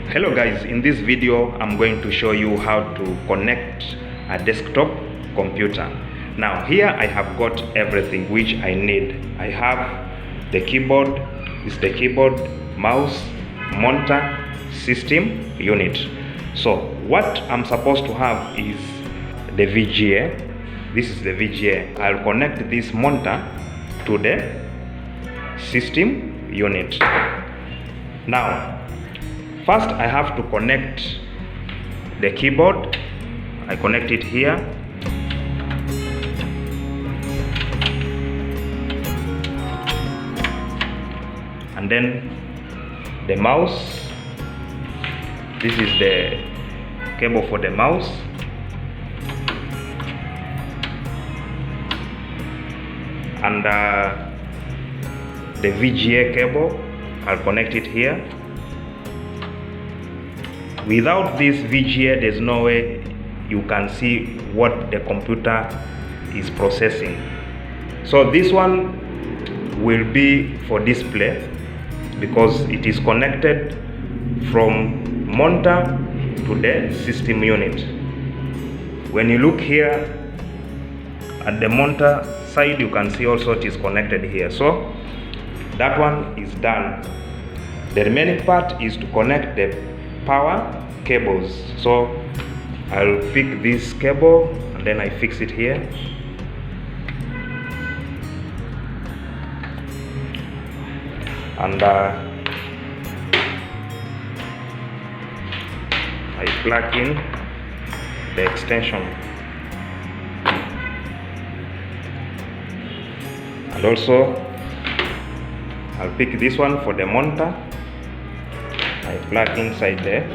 Hello guys, in this video I'm going to show you how to connect a desktop computer. Now here I have got everything which I need. I have the keyboard, mouse, monitor, system unit. So what I'm supposed to have is the VGA. This is the VGA. I'll connect this monitor to the system unit. Now first I have to connect the keyboard. I connect it here. And then the mouse. This is the cable for the mouse. And the VGA cable, I'll connect it here. Without this VGA, there's no way you can see what the computer is processing. So this one will be for display because it is connected from monitor to the system unit. When you look here at the monitor side, you can see also it is connected here. So that one is done. The remaining part is to connect the power cables. So I'll pick this cable and then I fix it here. And I plug in the extension. And also I'll pick this one for the monitor. I plug inside the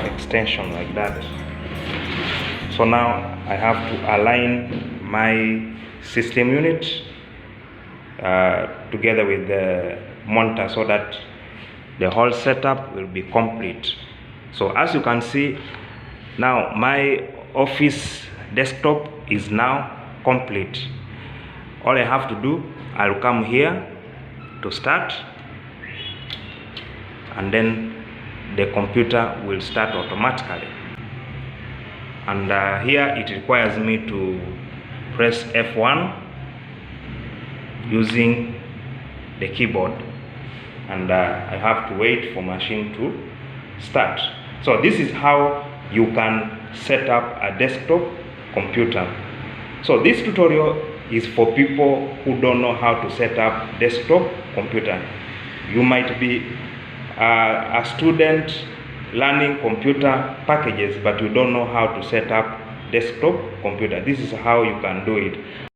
extension like that. So now I have to align my system unit together with the monitor so that the whole setup will be complete. So as you can see, now my office desktop is now complete. All I have to do, I'll come here to start, and then the computer will start automatically. And here it requires me to press F1 using the keyboard, and I have to wait for machine to start. So this is how you can set up a desktop computer. So this tutorial is for people who don't know how to set up desktop computer. You might be a student learning computer packages, but you don't know how to set up desktop computer. This is how you can do it.